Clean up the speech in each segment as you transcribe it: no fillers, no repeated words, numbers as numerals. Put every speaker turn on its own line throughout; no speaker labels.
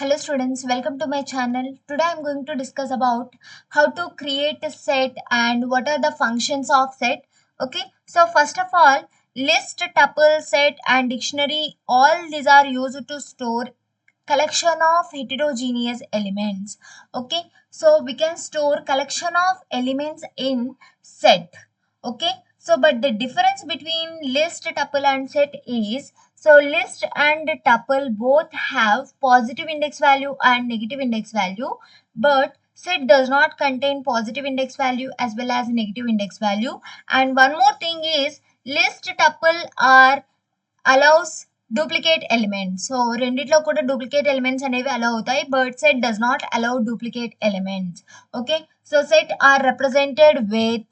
Hello students, welcome to my channel. Today I am going to discuss about how to create a set and what are the functions of set. Okay, so first of all, list, tuple, set and dictionary, all these are used to store collection of heterogeneous elements. Okay, so we can store collection of elements in set. Okay, so but the difference between list, tuple and set is, so list and tuple both have positive index value and negative index value, but set does not contain positive index value as well as negative index value. And one more thing is, list, tuple are allows duplicate elements. So రెండిట్లో కూడా duplicate elements అనేవి allow అవుతాయి, but set does not allow duplicate elements. Okay, so set are represented with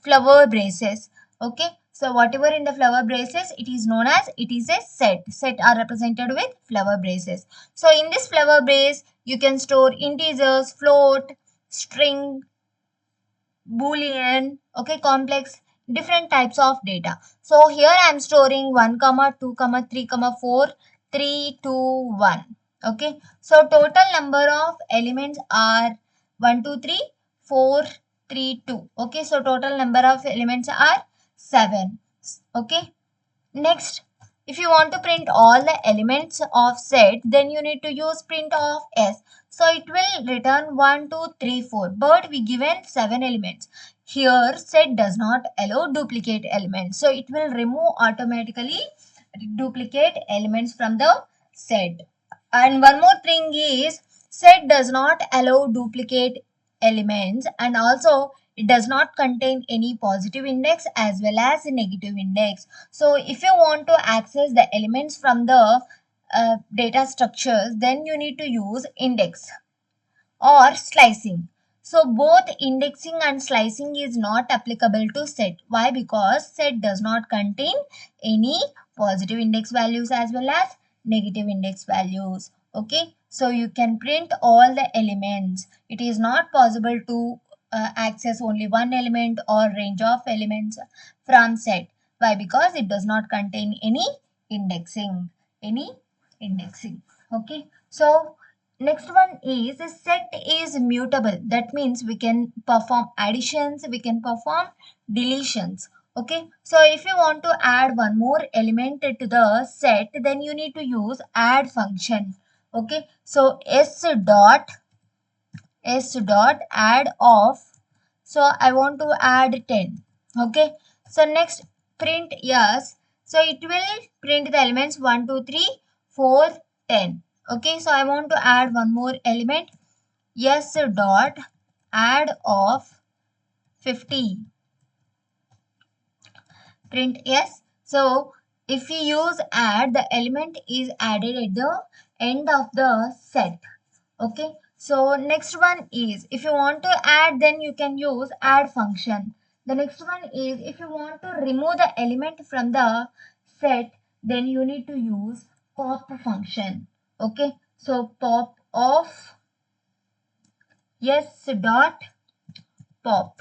flower braces. Okay, so whatever in the flower braces, it is known as, it is a set. Set are represented with flower braces. So in this flower brace, you can store integers, float, string, boolean, okay, complex, different types of data. So here I am storing 1 comma 2 comma 3 comma 4 3 2 1. Okay, so total number of elements are 1 2 3 4 3 2. Okay, so total number of elements are 7. Okay, next, if you want to print all the elements of set, then you need to use print of S. So it will return 1, 2, 3, 4. But we given 7 elements. Here set does not allow duplicate elements. So it will remove automatically duplicate elements from the set. And one more thing is, set does not allow duplicate elements, and also it does not contain any positive index as well as negative index. So if you want to access the elements from the data structures, then you need to use index or slicing. So both indexing and slicing is not applicable to set. Why? Because set does not contain any positive index values as well as negative index values. Okay, so you can print all the elements. It is not possible to access only one element or range of elements from set. Why? Because it does not contain any indexing. Okay, so next one is, a set is mutable. That means we can perform additions, we can perform deletions. Okay, so if you want to add one more element to the set, then you need to use add function. Okay, so s dot add of, so I want to add 10. Okay, so next, print yes, so it will print the elements 1 2 3 4 10. Okay, so I want to add one more element, yes dot add of 50. Print yes. So if we use add, the element is added at the end of the set. Okay, so next one is, if you want to add, then you can use add function. The next one is, if you want to remove the element from the set, then you need to use pop function. Okay, so pop of yes dot pop,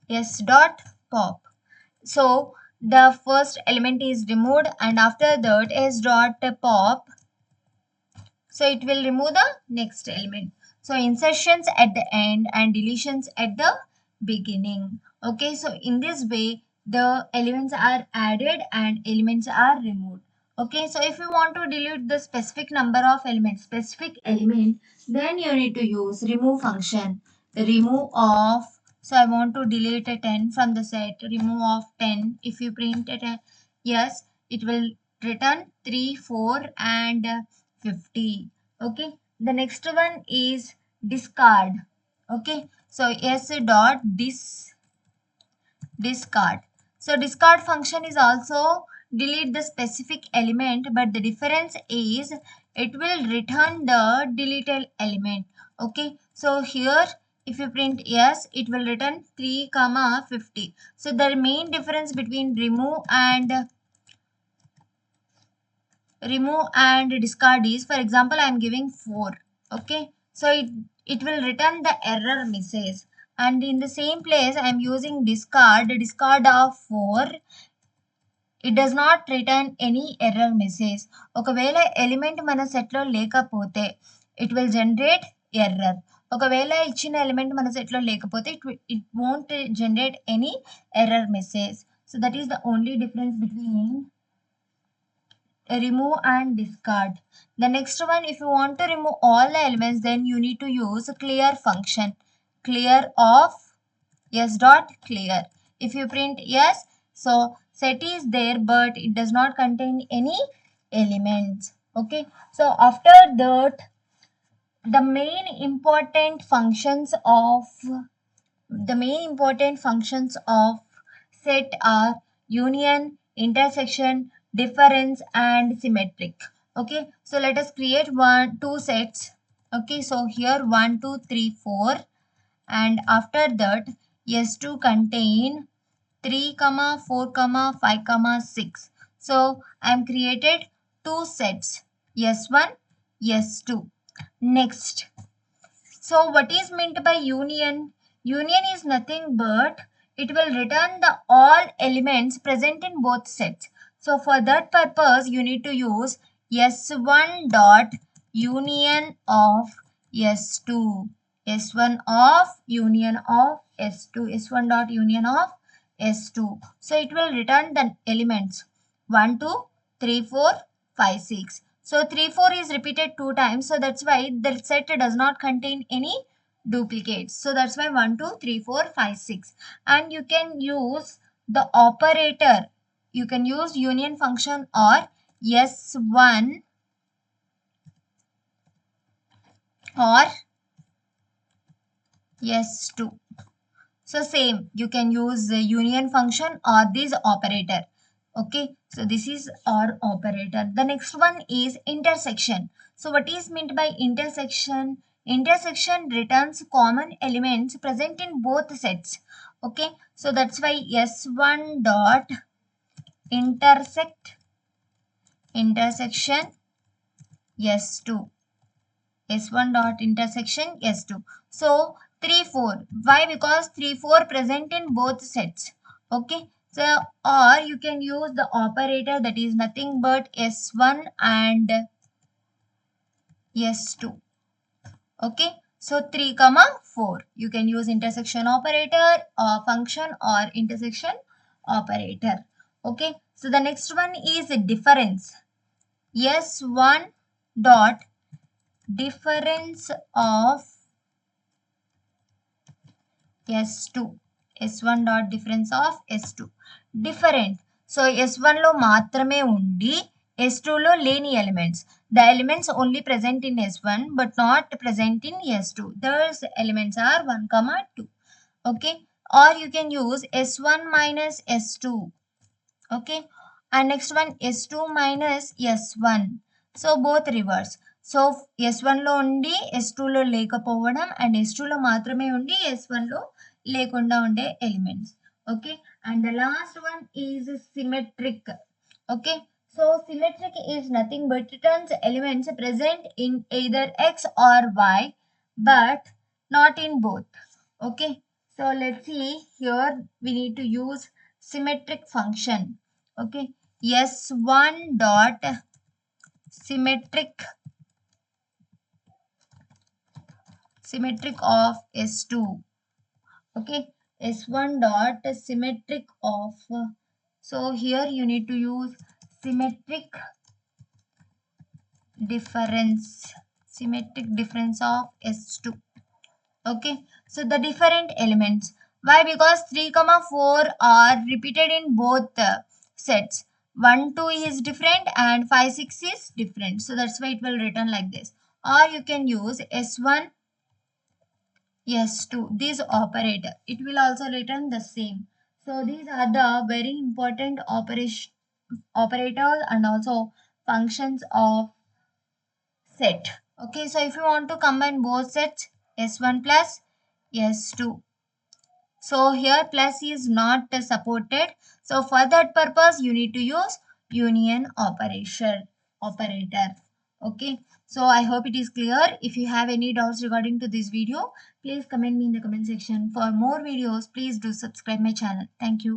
yes dot pop. So the first element is removed, and after that s dot pop, so it will remove the next element. So insertions at the end and deletions at the beginning. Okay, so in this way the elements are added and elements are removed. Okay, so if you want to delete the specific number of elements, specific element, then you need to use remove function. The remove of, so I want to delete a 10 from the set, remove of 10. If you print it, yes, it will return 3, 4 and 50. Okay, the next one is discard. Okay, so s dot discard. So discard function is also delete the specific element, but the difference is it will return the deleted element. Okay, so here if you print yes, it will return 3 comma 50. So the main difference between remove and discard is, for example, I am giving 4. Okay, so it will return the error message, and in the same place I am using discard of 4. It does not return any error message. ఒకవేళ element మన సెట్లో లేకపోతే it will generate error. ఒకవేళ ఇచ్చిన element మన సెట్లో లేకపోతే it won't generate any error message. So that is the only difference between remove and discard. The next one, if you want to remove all the elements, then you need to use clear function. Clear of s dot clear. If you print yes, so set is there but it does not contain any elements. Okay, so after that, the main important functions of set are union, intersection, difference and symmetric. Okay, so let us create two sets. Okay, so here 1 2 3 4, and after that s2 contain 3 4 5 6. So I am created two sets, s1 s2. Next, so what is meant by union? Union is nothing but it will return the all elements present in both sets. So for that purpose, you need to use s1 dot union of s2. s1 of union of s2. s1 dot union of s2. So it will return the elements 1 2 3 4 5 6. So 3 4 is repeated two times. So that's why the set does not contain any duplicates. So that's why 1 2 3 4 5 6. And you can use the operator. You can use union function or s1 or s2. So same, you can use the union function or this operator. Okay, so this is our operator. The next one is intersection. So what is meant by intersection? Intersection returns common elements present in both sets. Okay, so that's why s1 dot intersection s2. s1 dot intersection s2. So 3 4, why? Because 3 4 present in both sets. Okay, so or you can use the operator, that is nothing but s1 and s2. Okay, so 3 4, you can use intersection operator or function or intersection operator. Okay, so the next one is difference. s1 dot difference of s2. s1 dot difference of s2. Different. So s1 లో మాత్రమే ఉండి s2 లో లేని elements. The elements only present in s1 but not present in s2. Those elements are 1 2. Okay, or you can use s1 minus s2. Okay, and next one s2 minus s1. So both reverse. So s1 లో ఉండి s2 లో లేకపోవడం and s2 లో మాత్రమే ఉండి s1 లో లేకుండా ఉండే elements. Okay, and the last one is symmetric. Okay, so symmetric is nothing but returns elements present in either x or y but not in both. Okay, so let's see here we need to use symmetric function. Okay, s1 dot symmetric of s2. Okay, s1 dot symmetric of, so here you need to use symmetric difference of s2. Okay, so the different elements, why? Because 3 4 are repeated in both sets. 1 2 is different and 5 6 is different, so that's why it will return like this. Or you can use s1 s2, this operator, it will also return the same. So these are the very important operators and also functions of set. Okay, so if you want to combine both sets, s1 plus s2, so here plus is not supported, so for that purpose you need to use union operator. Okay, so I hope it is clear. If you have any doubts regarding to this video, please comment me in the comment section. For more videos, please do subscribe my channel. Thank you.